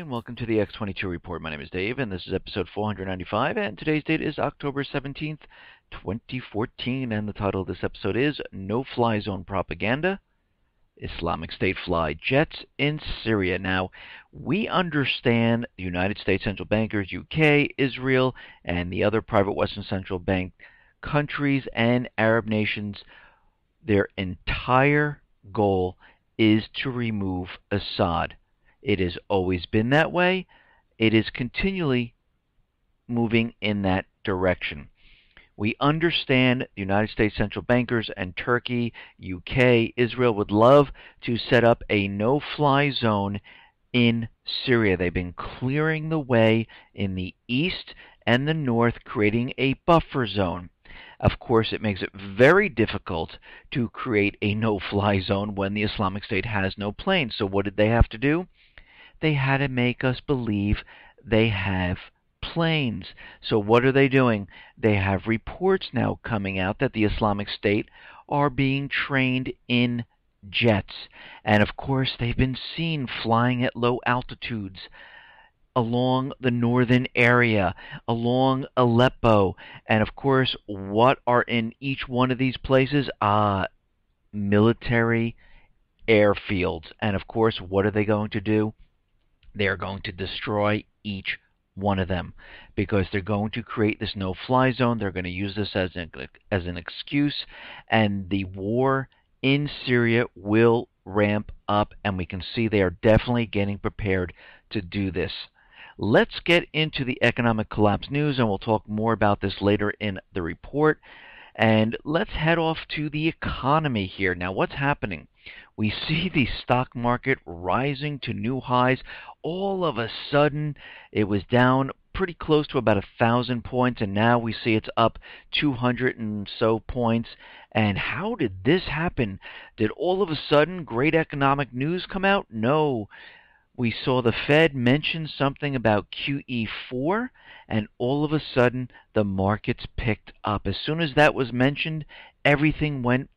and welcome to the X22 Report. My name is Dave, and this is episode 495, and today's date is October 17th, 2014, and the title of this episode is No-Fly Zone Propaganda, Islamic State Fly Jets in Syria. Now, we understand the United States central bankers, UK, Israel, and the other private Western central bank countries and Arab nations, their entire goal is to remove Assad. It has always been that way. It is continually moving in that direction. We understand the United States central bankers and Turkey, UK, Israel would love to set up a no-fly zone in Syria. They've been clearing the way in the east and the north, creating a buffer zone. Of course, it makes it very difficult to create a no-fly zone when the Islamic State has no planes. So what did they have to do? They had to make us believe they have planes. So what are they doing? They have reports now coming out that the Islamic State are being trained in jets. And of course, they've been seen flying at low altitudes along the northern area, along Aleppo. And of course, what are in each one of these places? Military airfields. And of course, what are they going to do? They're going to destroy each one of them because they're going to create this no-fly zone. They're going to use this as an excuse, and the war in Syria will ramp up, and we can see they are definitely getting prepared to do this. Let's get into the economic collapse news, and we'll talk more about this later in the report. And let's head off to the economy here. Now, what's happening? We see the stock market rising to new highs. All of a sudden, it was down pretty close to about 1,000 points, and now we see it's up 200 and so points. And how did this happen? Did all of a sudden great economic news come out? No. We saw the Fed mention something about QE4, and all of a sudden the markets picked up. As soon as that was mentioned, everything went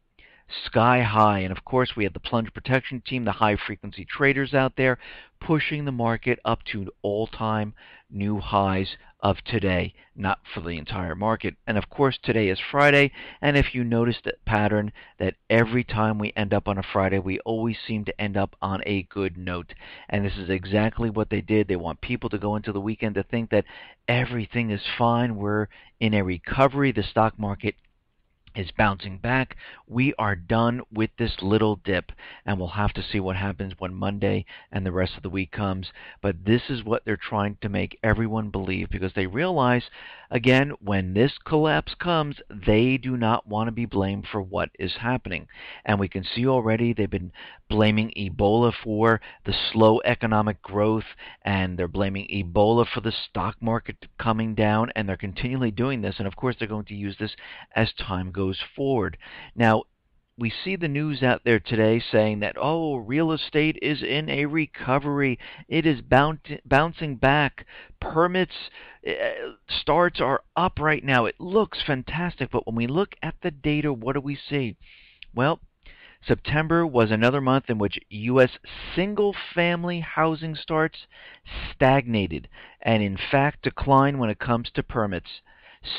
sky high. And of course, we had the plunge protection team, the high frequency traders out there, pushing the market up to all-time new highs of today, not for the entire market. And of course, today is Friday, and if you notice that pattern, that every time we end up on a Friday, we always seem to end up on a good note. And this is exactly what they did. They want people to go into the weekend to think that everything is fine. We're in a recovery. The stock market is bouncing back. We are done with this little dip, and we'll have to see what happens when Monday and the rest of the week comes. But this is what they're trying to make everyone believe, because they realize, again, when this collapse comes, they do not want to be blamed for what is happening. And we can see already they've been blaming Ebola for the slow economic growth, and they're blaming Ebola for the stock market coming down, and they're continually doing this. And of course, they're going to use this as time goes forward. Now, we see the news out there today saying that, oh, real estate is in a recovery. It is bouncing back. Permits starts are up right now. It looks fantastic. But when we look at the data, what do we see? Well, September was another month in which U.S. single-family housing starts stagnated and, in fact, declined when it comes to permits.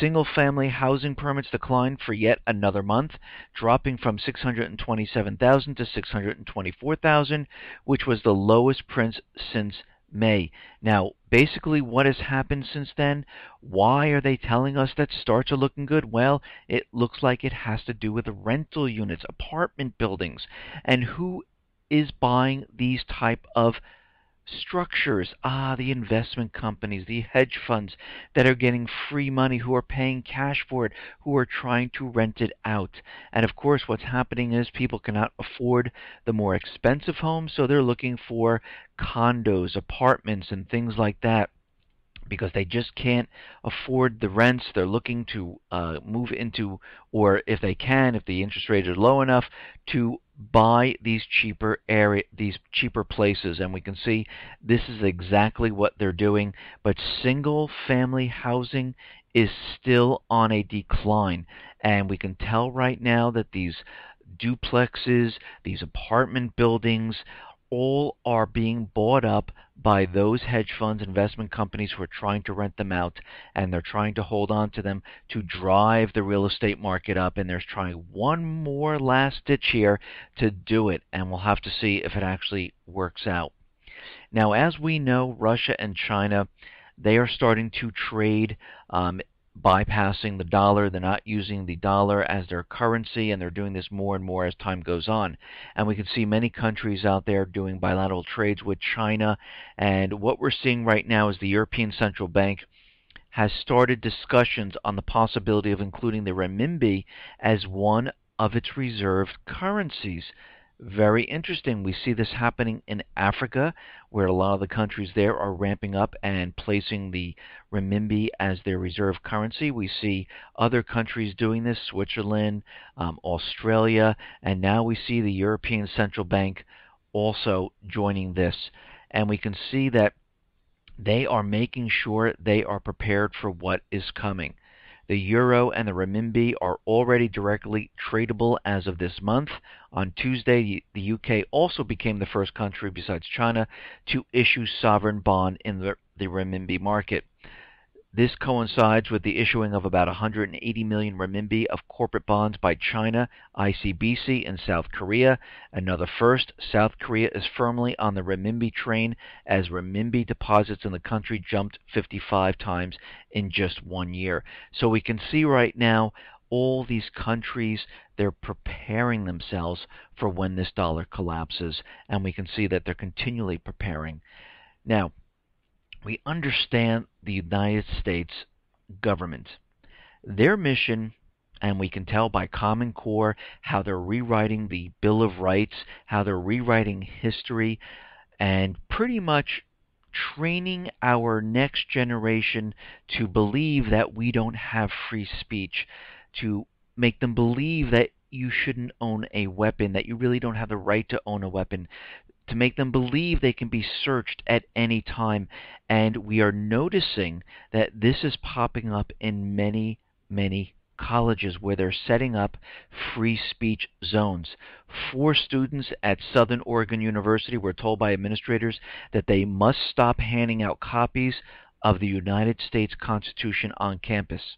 Single-family housing permits declined for yet another month, dropping from 627,000 to 624,000, which was the lowest print since May. Now, basically, what has happened since then? Why are they telling us that starts are looking good? Well, it looks like it has to do with rental units, apartment buildings, and who is buying these type of structures? The investment companies, the hedge funds that are getting free money, who are paying cash for it, who are trying to rent it out. And of course, what's happening is people cannot afford the more expensive homes, so they're looking for condos, apartments, and things like that, because they just can't afford the rents. They're looking to move into, or if they can, if the interest rates are low enough, to buy these cheaper places. And we can see this is exactly what they're doing. But single family housing is still on a decline, and we can tell right now that these duplexes, these apartment buildings, all are being bought up by those hedge funds, investment companies who are trying to rent them out, and they're trying to hold on to them to drive the real estate market up, and they're trying one more last ditch here to do it, and we'll have to see if it actually works out. Now, as we know, Russia and China, they are starting to trade bypassing the dollar. They're not using the dollar as their currency, and they're doing this more and more as time goes on. And we can see many countries out there doing bilateral trades with China. And what we're seeing right now is the European Central Bank has started discussions on the possibility of including the renminbi as one of its reserved currencies. Very interesting. We see this happening in Africa, where a lot of the countries there are ramping up and placing the renminbi as their reserve currency. We see other countries doing this, Switzerland, Australia, and now we see the European Central Bank also joining this. And we can see that they are making sure they are prepared for what is coming. The euro and the renminbi are already directly tradable as of this month. On Tuesday, the UK also became the first country besides China to issue sovereign bond in the renminbi market. This coincides with the issuing of about 180 million renminbi of corporate bonds by China, ICBC, and South Korea. Another first, South Korea is firmly on the renminbi train as renminbi deposits in the country jumped 55 times in just 1 year. So we can see right now all these countries, they're preparing themselves for when this dollar collapses, and we can see that they're continually preparing. Now, we understand the United States government. Their mission, and we can tell by Common Core how they're rewriting the Bill of Rights, how they're rewriting history, and pretty much training our next generation to believe that we don't have free speech, to make them believe that you shouldn't own a weapon, that you really don't have the right to own a weapon, to make them believe they can be searched at any time. And we are noticing that this is popping up in many, many colleges where they're setting up free speech zones. 4 students at Southern Oregon University were told by administrators that they must stop handing out copies of the United States Constitution on campus,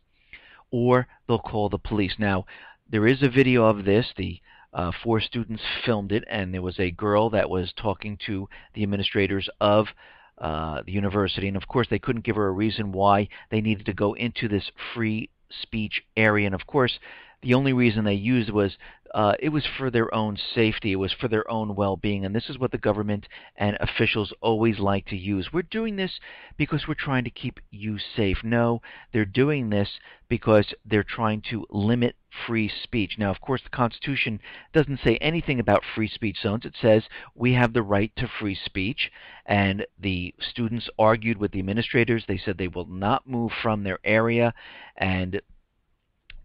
or they'll call the police. Now, there is a video of this. The 4 students filmed it, and there was a girl that was talking to the administrators of the university, and of course they couldn't give her a reason why they needed to go into this free speech area. And of course the only reason they used was it was for their own safety, it was for their own well-being, and this is what the government and officials always like to use. We're doing this because we're trying to keep you safe. No, they're doing this because they're trying to limit free speech. Now, of course, the Constitution doesn't say anything about free speech zones. It says we have the right to free speech, and the students argued with the administrators. They said they will not move from their area, and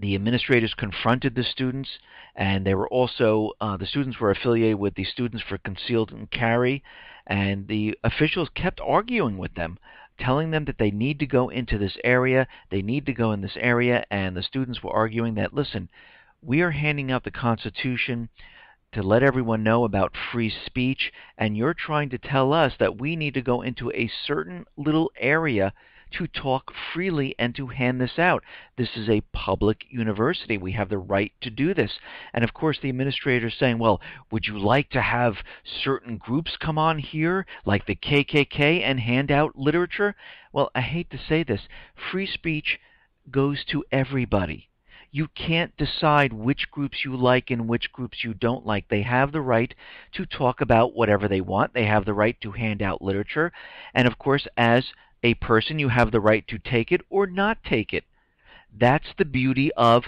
the administrators confronted the students, and they were also, the students were affiliated with the Students for Concealed and Carry, and the officials kept arguing with them, telling them that they need to go into this area, they need to go in this area, and the students were arguing that, listen, we are handing out the Constitution to let everyone know about free speech, and you're trying to tell us that we need to go into a certain little area to talk freely and to hand this out. This is a public university. We have the right to do this. And of course the administrator is saying, well, would you like to have certain groups come on here, like the KKK, and hand out literature? Well, I hate to say this. Free speech goes to everybody. You can't decide which groups you like and which groups you don't like. They have the right to talk about whatever they want. They have the right to hand out literature. And of course, as a person, you have the right to take it or not take it. That's the beauty of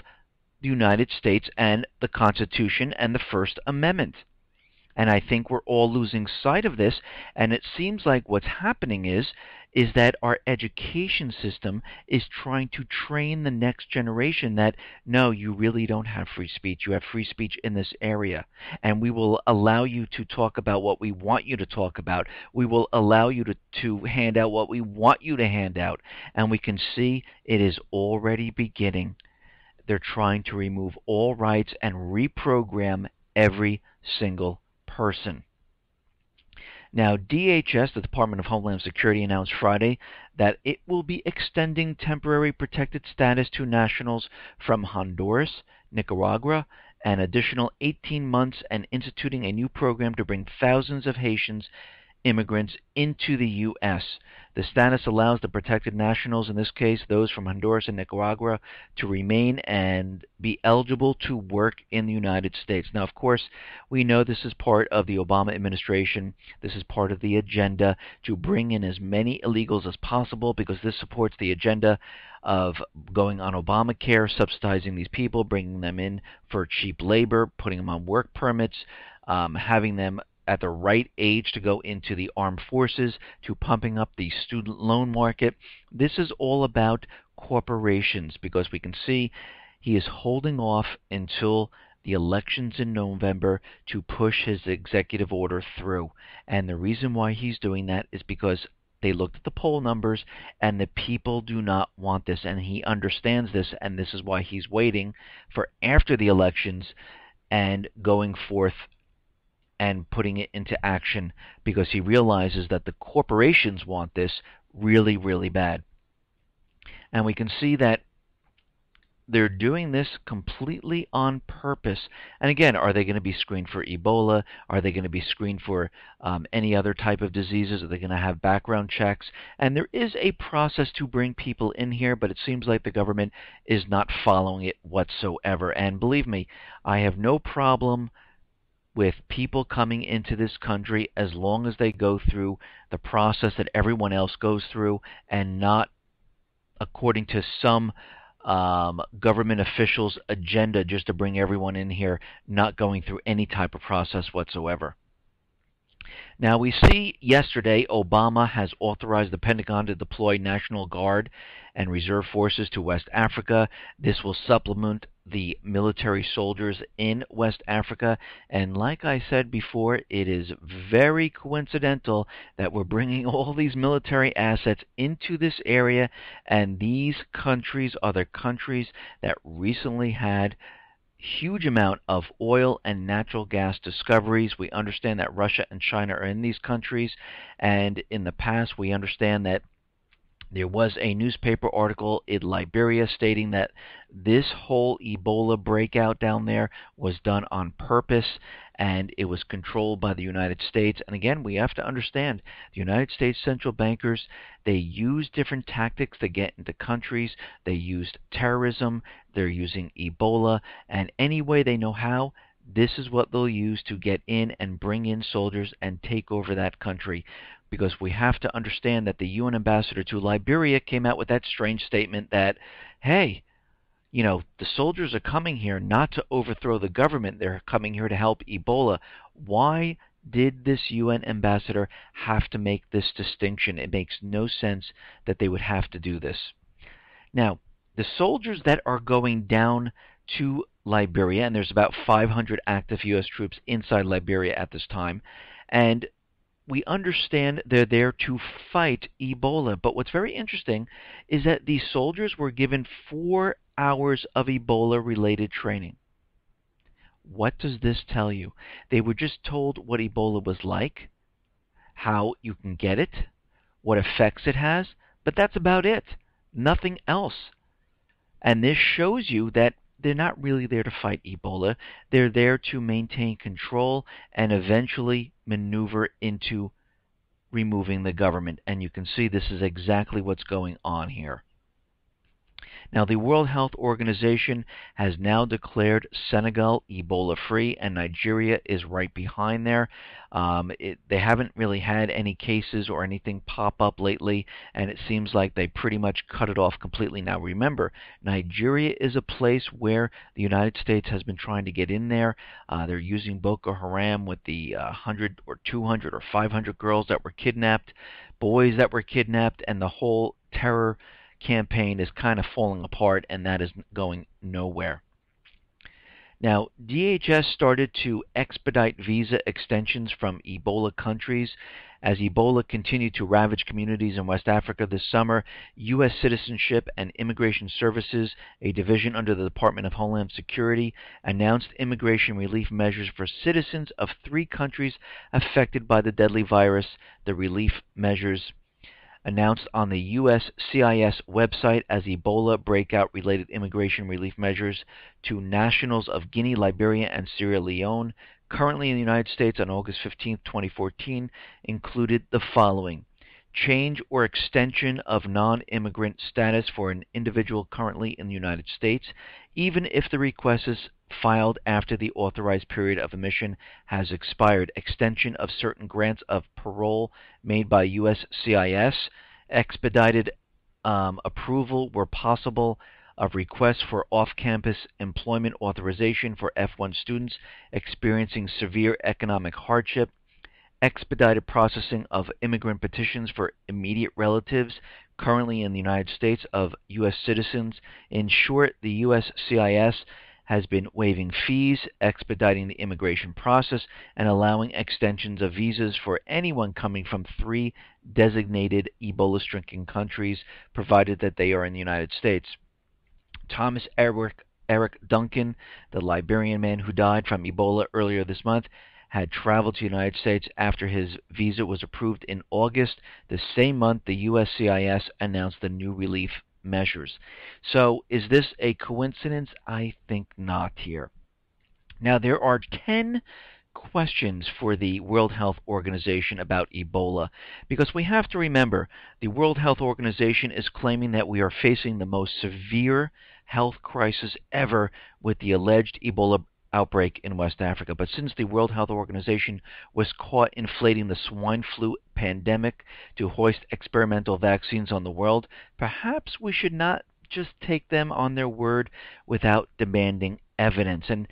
the United States and the Constitution and the First Amendment. And I think we're all losing sight of this, and it seems like what's happening is that our education system is trying to train the next generation that, no, you really don't have free speech. You have free speech in this area, and we will allow you to talk about what we want you to talk about. We will allow you to hand out what we want you to hand out, and we can see it is already beginning. They're trying to remove all rights and reprogram every single person. Now, DHS, the Department of Homeland Security, announced Friday that it will be extending temporary protected status to nationals from Honduras, Nicaragua, an additional 18 months, and instituting a new program to bring thousands of Haitians immigrants into the U.S. The status allows the protected nationals, in this case those from Honduras and Nicaragua, to remain and be eligible to work in the United States. Now, of course, we know this is part of the Obama administration. This is part of the agenda to bring in as many illegals as possible, because this supports the agenda of going on Obamacare, subsidizing these people, bringing them in for cheap labor, putting them on work permits, having them at the right age to go into the armed forces, to pumping up the student loan market. This is all about corporations, because we can see he is holding off until the elections in November to push his executive order through. And the reason why he's doing that is because they looked at the poll numbers and the people do not want this, and he understands this, and this is why he's waiting for after the elections and going forth and putting it into action, because he realizes that the corporations want this really, really bad. And we can see that they're doing this completely on purpose. And again, are they going to be screened for Ebola? Are they going to be screened for any other type of diseases? Are they going to have background checks? And there is a process to bring people in here, but it seems like the government is not following it whatsoever. And believe me, I have no problem with people coming into this country as long as they go through the process that everyone else goes through, and not according to some government officials' agenda just to bring everyone in here, not going through any type of process whatsoever. Now, we see yesterday Obama has authorized the Pentagon to deploy National Guard and reserve forces to West Africa. This will supplement the military soldiers in West Africa. And like I said before, it is very coincidental that we're bringing all these military assets into this area, and these countries are the countries that recently had huge amount of oil and natural gas discoveries. We understand that Russia and China are in these countries, and in the past we understand that there was a newspaper article in Liberia stating that this whole Ebola breakout down there was done on purpose, and it was controlled by the United States. And again, we have to understand, the United States central bankers, they use different tactics to get into countries. They used terrorism, they're using Ebola, and any way they know how, this is what they'll use to get in and bring in soldiers and take over that country. Because we have to understand that the UN ambassador to Liberia came out with that strange statement that, hey, you know, the soldiers are coming here not to overthrow the government, they're coming here to help Ebola. Why did this UN ambassador have to make this distinction? It makes no sense that they would have to do this. Now, the soldiers that are going down to Liberia, and there's about 500 active U.S. troops inside Liberia at this time, and we understand they're there to fight Ebola. But what's very interesting is that these soldiers were given 4 hours of Ebola-related training. What does this tell you? They were just told what Ebola was like, how you can get it, what effects it has, but that's about it. Nothing else. And this shows you that they're not really there to fight Ebola. They're there to maintain control and eventually maneuver into removing the government. And you can see this is exactly what's going on here. Now, the World Health Organization has now declared Senegal Ebola-free, and Nigeria is right behind there. They haven't really had any cases or anything pop up lately, and it seems like they pretty much cut it off completely. Now, remember, Nigeria is a place where the United States has been trying to get in there. They're using Boko Haram with the 100 or 200 or 500 girls that were kidnapped, boys that were kidnapped, and the whole terror campaign is kind of falling apart, and that is going nowhere. Now, DHS started to expedite visa extensions from Ebola countries. As Ebola continued to ravage communities in West Africa this summer, U.S. Citizenship and Immigration Services, a division under the Department of Homeland Security, announced immigration relief measures for citizens of 3 countries affected by the deadly virus. The relief measures announced on the USCIS website as Ebola breakout-related immigration relief measures to nationals of Guinea, Liberia, and Sierra Leone, currently in the United States on August 15, 2014, included the following: change or extension of non-immigrant status for an individual currently in the United States, even if the request is filed after the authorized period of admission has expired. Extension of certain grants of parole made by USCIS. Expedited approval where possible of requests for off-campus employment authorization for F1 students experiencing severe economic hardship. Expedited processing of immigrant petitions for immediate relatives currently in the United States of U.S. citizens. In short, the USCIS has been waiving fees, expediting the immigration process, and allowing extensions of visas for anyone coming from 3 designated Ebola-stricken countries, provided that they are in the United States. Thomas Eric Duncan, the Liberian man who died from Ebola earlier this month, had traveled to the United States after his visa was approved in August. The same month, the USCIS announced the new relief measures. So, is this a coincidence? I think not here. Now, there are 10 questions for the World Health Organization about Ebola, because we have to remember the World Health Organization is claiming that we are facing the most severe health crisis ever with the alleged Ebola outbreak in West Africa. But since the World Health Organization was caught inflating the swine flu pandemic to hoist experimental vaccines on the world, perhaps we should not just take them on their word without demanding evidence. And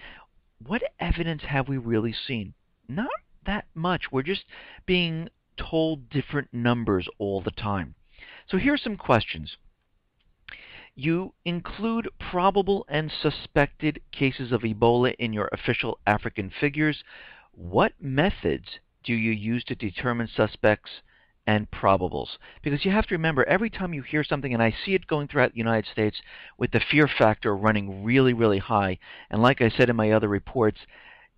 what evidence have we really seen? Not that much. We're just being told different numbers all the time. So here's some questions. You include probable and suspected cases of Ebola in your official African figures. What methods do you use to determine suspects and probables? Because you have to remember, every time you hear something, and I see it going throughout the United States with the fear factor running really, really high, and like I said in my other reports,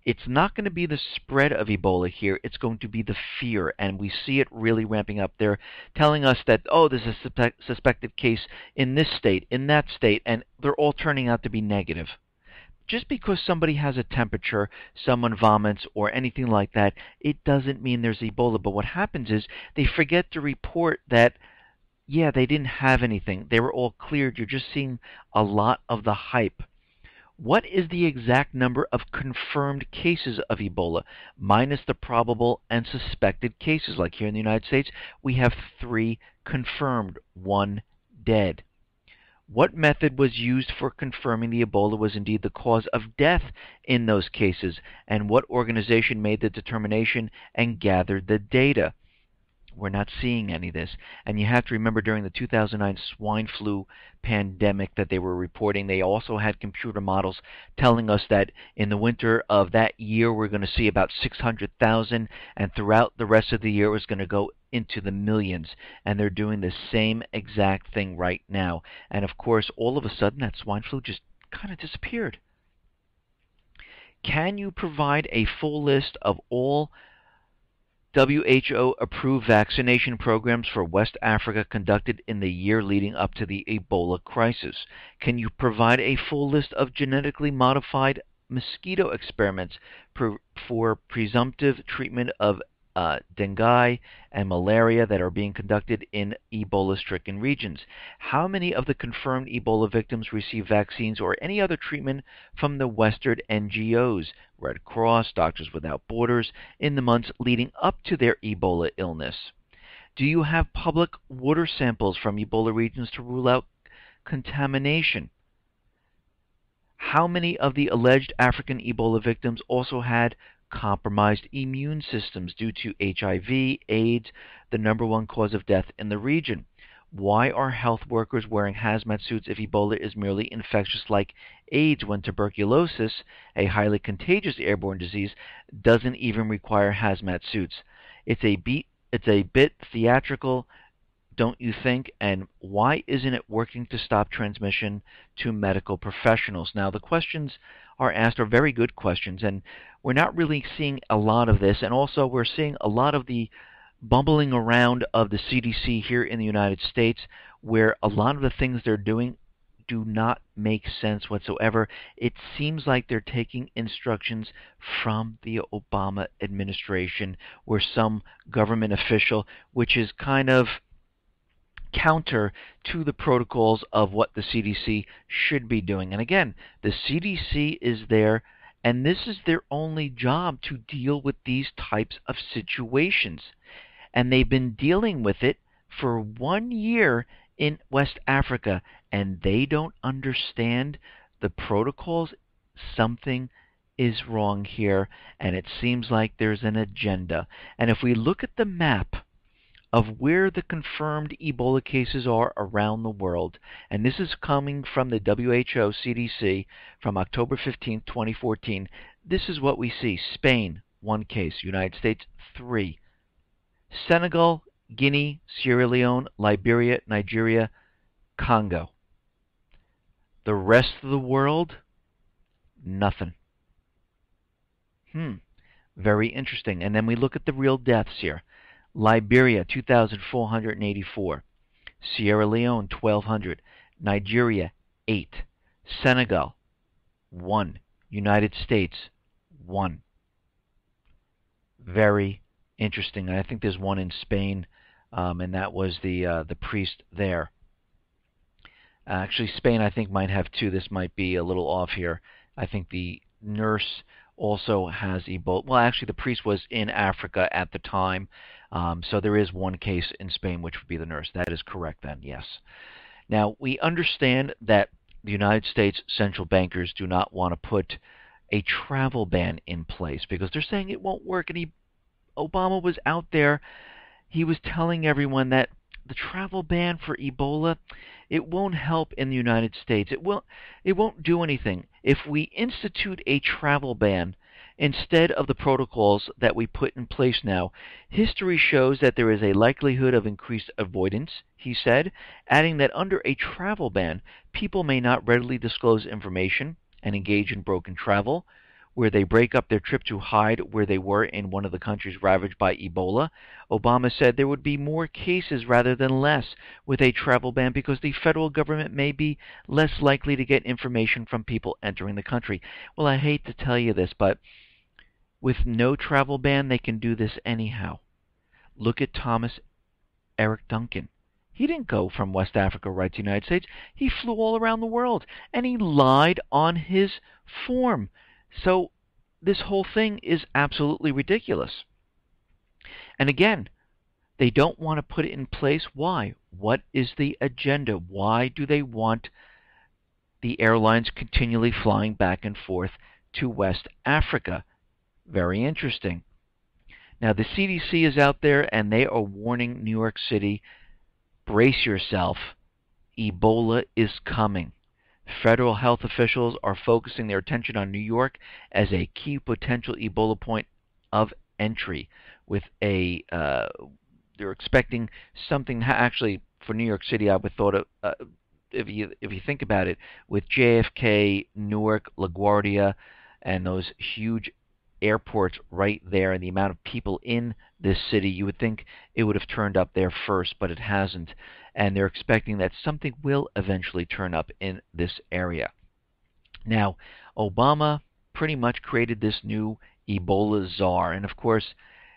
it's not going to be the spread of Ebola here, it's going to be the fear, and we see it really ramping up. They're telling us that, oh, there's a suspected case in this state, in that state, and they're all turning out to be negative. Just because somebody has a temperature, someone vomits, or anything like that, it doesn't mean there's Ebola. But what happens is they forget to report that, yeah, they didn't have anything. They were all cleared. You're just seeing a lot of the hype. What is the exact number of confirmed cases of Ebola, minus the probable and suspected cases? Like here in the United States, we have 3 confirmed, 1 dead. What method was used for confirming the Ebola was indeed the cause of death in those cases? And what organization made the determination and gathered the data? We're not seeing any of this. And you have to remember, during the 2009 swine flu pandemic that they were reporting, they also had computer models telling us that in the winter of that year we're going to see about 600,000, and throughout the rest of the year it was going to go into the millions. And they're doing the same exact thing right now. And of course, all of a sudden that swine flu just kind of disappeared. Can you provide a full list of all WHO-approved vaccination programs for West Africa conducted in the year leading up to the Ebola crisis? Can you provide a full list of genetically modified mosquito experiments for presumptive treatment of dengue and malaria that are being conducted in Ebola-stricken regions? How many of the confirmed Ebola victims receive vaccines or any other treatment from the Western NGOs, Red Cross, Doctors Without Borders, in the months leading up to their Ebola illness? Do you have public water samples from Ebola regions to rule out contamination? How many of the alleged African Ebola victims also had compromised immune systems due to HIV, AIDS, the #1 cause of death in the region? Why are health workers wearing hazmat suits if Ebola is merely infectious like AIDS when tuberculosis, a highly contagious airborne disease, doesn't even require hazmat suits? It's a bit theatrical, don't you think? And why isn't it working to stop transmission to medical professionals? Now, the questions are asked are very good questions, and we're not really seeing a lot of this. And also, we're seeing a lot of the bumbling around of the CDC here in the United States, where a lot of the things they're doing do not make sense whatsoever. It seems like they're taking instructions from the Obama administration or some government official, which is kind of counter to the protocols of what the CDC should be doing. And again, the CDC is there, and this is their only job, to deal with these types of situations. And they've been dealing with it for 1 year in West Africa, and they don't understand the protocols. Something is wrong here, and it seems like there's an agenda. And if we look at the map of where the confirmed Ebola cases are around the world, and this is coming from the WHO CDC from October 15, 2014, this is what we see. Spain, 1 case. United States, 3. Senegal, Guinea, Sierra Leone, Liberia, Nigeria, Congo. The rest of the world, nothing. Very interesting. And then we look at the real deaths here. Liberia, 2,484. Sierra Leone, 1,200. Nigeria, 8. Senegal, 1. United States, 1. Very interesting. I think there's one in Spain, and that was the priest there. Actually, Spain, I think, might have 2. This might be a little off here. I think the nurse also has Ebola. Well, actually, the priest was in Africa at the time, so there is 1 case in Spain, which would be the nurse. That is correct then, yes. Now, we understand that the United States central bankers do not want to put a travel ban in place because they're saying it won't work. And Obama was out there. He was telling everyone that the travel ban for Ebola, it won't help in the United States. It won't do anything. If we institute a travel ban instead of the protocols that we put in place now, history shows that there is a likelihood of increased avoidance, he said, adding that under a travel ban, people may not readily disclose information and engage in broken travel, where they break up their trip to hide where they were in one of the countries ravaged by Ebola. Obama said there would be more cases rather than less with a travel ban because the federal government may be less likely to get information from people entering the country. Well, I hate to tell you this, but with no travel ban, they can do this anyhow. Look at Thomas Eric Duncan. He didn't go from West Africa right to the United States. He flew all around the world, and he lied on his form. So this whole thing is absolutely ridiculous. And again, they don't want to put it in place. Why? What is the agenda? Why do they want the airlines continually flying back and forth to West Africa? Very interesting. Now, the CDC is out there, and they are warning New York City, brace yourself, Ebola is coming. Federal health officials are focusing their attention on New York as a key potential Ebola point of entry. With they're expecting something. Actually, for New York City, I would thought of, if you think about it, with JFK, Newark, LaGuardia, and those huge airports right there, and the amount of people in this city, you would think it would have turned up there first, but it hasn't. And they're expecting that something will eventually turn up in this area. Now, Obama pretty much created this new Ebola czar, and of course,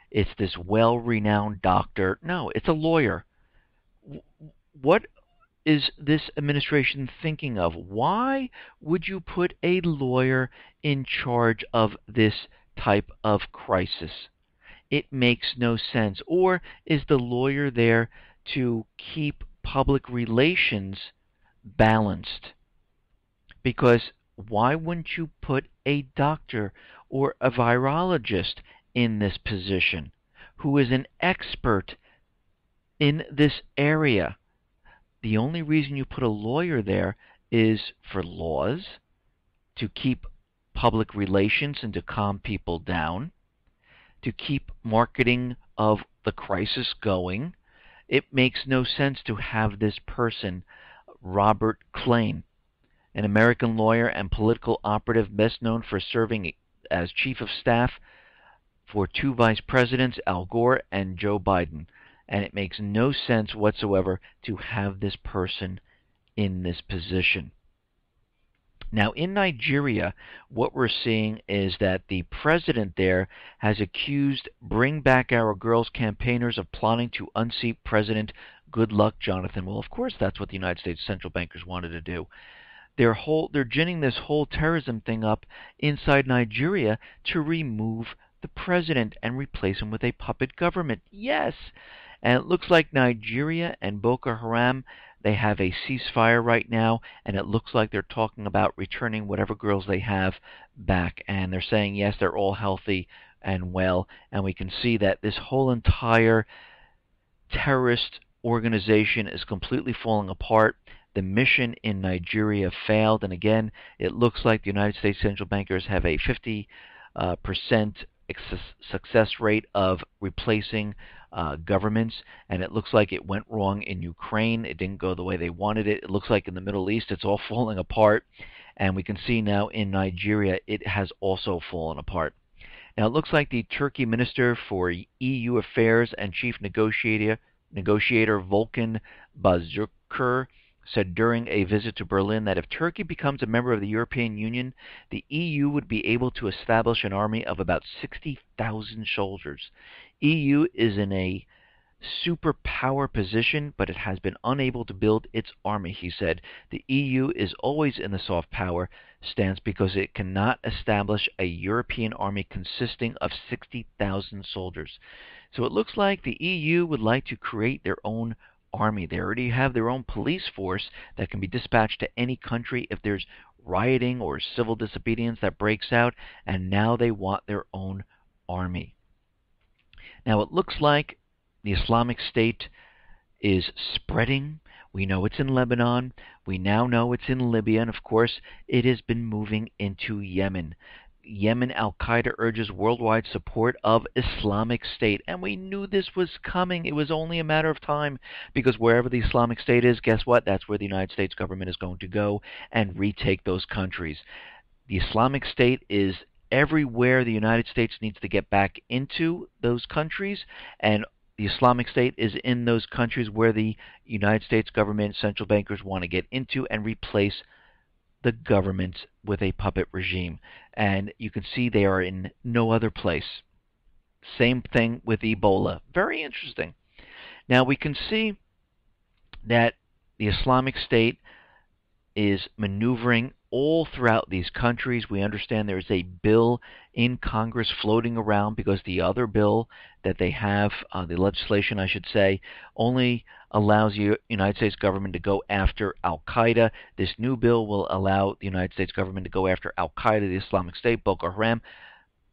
it's this well-renowned doctor. No, it's a lawyer. What is this administration thinking of? Why would you put a lawyer in charge of this type of crisis? It makes no sense. Or is the lawyer there to keep public relations balanced? Because why wouldn't you put a doctor or a virologist in this position who is an expert in this area? the only reason you put a lawyer there is for laws, to keep public relations and to calm people down, to keep marketing of the crisis going. It makes no sense to have this person, Robert Klain, an American lawyer and political operative best known for serving as chief of staff for two vice presidents, Al Gore and Joe Biden. And it makes no sense whatsoever to have this person in this position. Now, in Nigeria, what we're seeing is that the president there has accused Bring Back Our Girls campaigners of plotting to unseat President Goodluck Jonathan. Well, of course, that's what the United States central bankers wanted to do. They're ginning this whole terrorism thing up inside Nigeria to remove the president and replace him with a puppet government. Yes! And it looks like Nigeria and Boko Haram, they have a ceasefire right now, and it looks like they're talking about returning whatever girls they have back. And they're saying, yes, they're all healthy and well. And we can see that this whole entire terrorist organization is completely falling apart. The mission in Nigeria failed. And again, it looks like the United States central bankers have a 50% success rate of replacing governments, and it looks like it went wrong in Ukraine. It didn't go the way they wanted it. It looks like in the Middle East it's all falling apart, and we can see now in Nigeria it has also fallen apart. Now it looks like the Turkey Minister for EU Affairs and Chief Negotiator Volkan Bazirker said during a visit to Berlin that if Turkey becomes a member of the European Union, the EU would be able to establish an army of about 60,000 soldiers. EU is in a superpower position, but it has been unable to build its army, he said. The EU is always in the soft power stance because it cannot establish a European army consisting of 60,000 soldiers. So it looks like the EU would like to create their own army. They already have their own police force that can be dispatched to any country if there's rioting or civil disobedience that breaks out, and now they want their own army. Now it looks like the Islamic State is spreading. We know it's in Lebanon. We now know it's in Libya, and of course it has been moving into Yemen. Yemen al-Qaeda urges worldwide support of Islamic State. And we knew this was coming. It was only a matter of time, because wherever the Islamic State is, guess what? That's where the United States government is going to go and retake those countries. The Islamic State is everywhere the United States needs to get back into those countries, and the Islamic State is in those countries where the United States government central bankers want to get into and replace the government with a puppet regime. And you can see they are in no other place. Same thing with Ebola. Very interesting. Now we can see that the Islamic State is maneuvering all throughout these countries. We understand there is a bill in Congress floating around because the other bill that they have, the legislation I should say, only allows the United States government to go after al-Qaeda. This new bill will allow the United States government to go after al-Qaeda, the Islamic State, Boko Haram,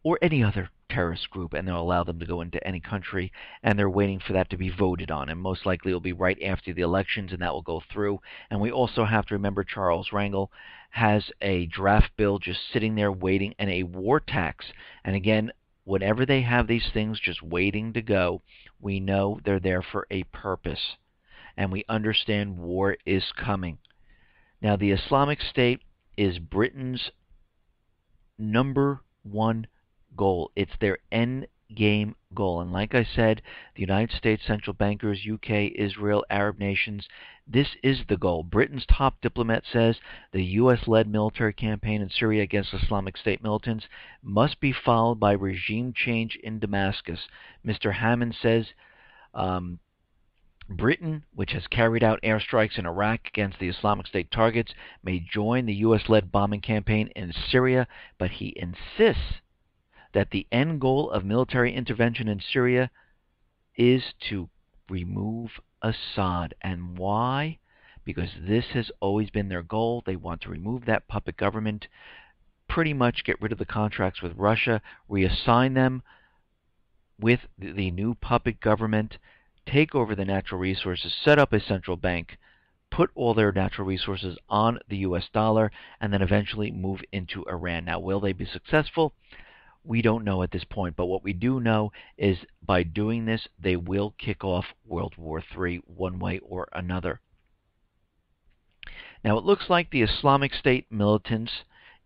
or any other terrorist group, and they'll allow them to go into any country, and they're waiting for that to be voted on, and most likely it will be right after the elections, and that will go through. And we also have to remember Charles Rangel has a draft bill just sitting there waiting, and a war tax. And again, whenever they have these things just waiting to go, we know they're there for a purpose, and we understand war is coming. Now, the Islamic State is Britain's number one goal. It's their end game goal. And like I said, the United States central bankers, UK, Israel, Arab nations, this is the goal. Britain's top diplomat says the U.S.-led military campaign in Syria against Islamic State militants must be followed by regime change in Damascus. Mr. Hammond says Britain, which has carried out airstrikes in Iraq against the Islamic State targets, may join the U.S.-led bombing campaign in Syria, but he insists that the end goal of military intervention in Syria is to remove Assad. And why? Because this has always been their goal. They want to remove that puppet government, pretty much get rid of the contracts with Russia, reassign them with the new puppet government, take over the natural resources, set up a central bank, put all their natural resources on the US dollar, and then eventually move into Iran. Now, will they be successful? We don't know at this point, but what we do know is by doing this, they will kick off World War III one way or another. Now, it looks like the Islamic State militants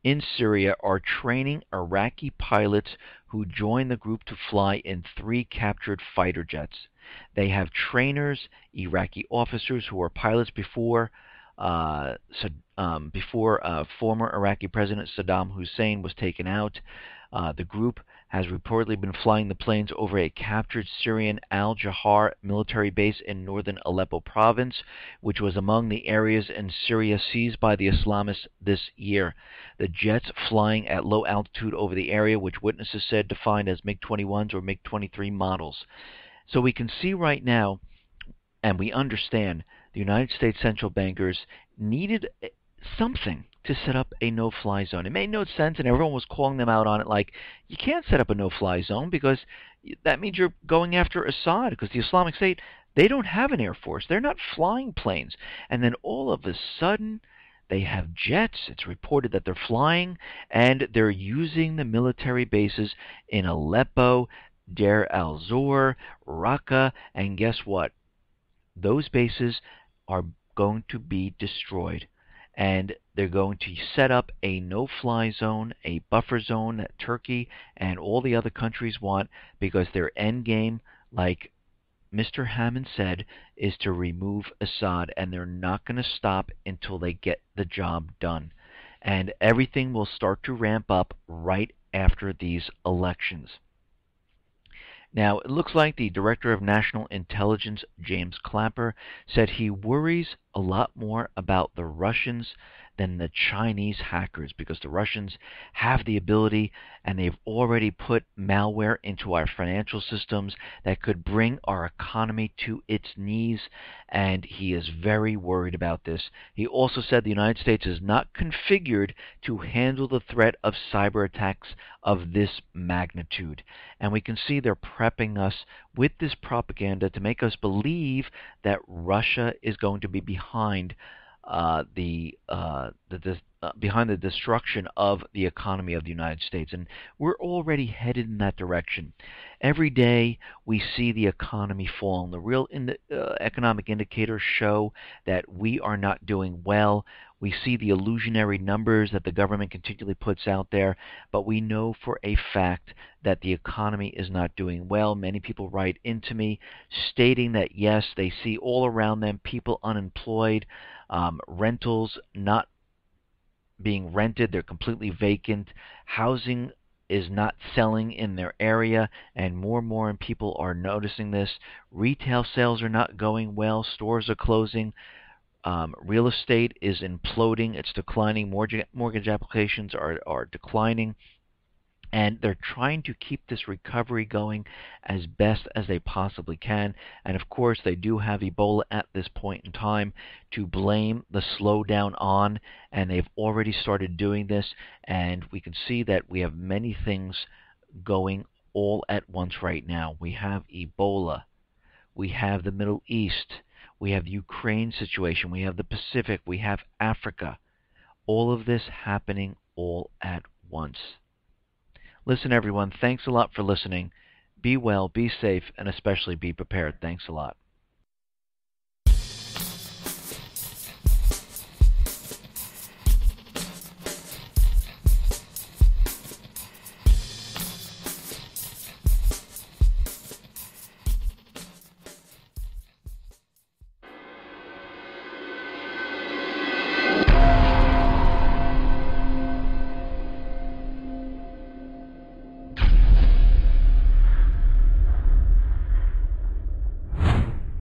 in Syria are training Iraqi pilots who joined the group to fly in 3 captured fighter jets. They have trainers, Iraqi officers who were pilots before former Iraqi President Saddam Hussein was taken out. The group has reportedly been flying the planes over a captured Syrian al-Jahar military base in northern Aleppo province, which was among the areas in Syria seized by the Islamists this year. The jets flying at low altitude over the area, which witnesses said defined as MiG-21s or MiG-23 models. So we can see right now, and we understand, the United States central bankers needed something to set up a no-fly zone. It made no sense, and everyone was calling them out on it like, you can't set up a no-fly zone because that means you're going after Assad, because the Islamic State, they don't have an air force. They're not flying planes. And then all of a sudden, they have jets. It's reported that they're flying, and they're using the military bases in Aleppo, Deir al-Zor, Raqqa, and guess what? Those bases are going to be destroyed. And they're going to set up a no-fly zone, a buffer zone that Turkey and all the other countries want, because their end game, like Mr. Hammond said, is to remove Assad, and they're not going to stop until they get the job done. And everything will start to ramp up right after these elections. Now, it looks like the Director of National Intelligence, James Clapper, said he worries a lot more about the Russians than the Chinese hackers, because the Russians have the ability, and they've already put malware into our financial systems that could bring our economy to its knees, and he is very worried about this. He also said the United States is not configured to handle the threat of cyber attacks of this magnitude. And we can see they're prepping us with this propaganda to make us believe that Russia is going to be behind behind the destruction of the economy of the United States. And we're already headed in that direction. Every day we see the economy falling. The real economic indicators show that we are not doing well. We see the illusionary numbers that the government continually puts out there, but we know for a fact that the economy is not doing well. Many people write into me stating that, yes, they see all around them people unemployed, rentals not being rented, they're completely vacant, housing is not selling in their area, and more people are noticing this. Retail sales are not going well, stores are closing, real estate is imploding, it's declining, mortgage applications are declining, and they're trying to keep this recovery going as best as they possibly can. And of course, they do have Ebola at this point in time to blame the slowdown on, and they've already started doing this, and we can see that we have many things going all at once right now. We have Ebola, we have the Middle East, we have the Ukraine situation, we have the Pacific, we have Africa. All of this happening all at once. Listen, everyone, thanks a lot for listening. Be well, be safe, and especially be prepared. Thanks a lot.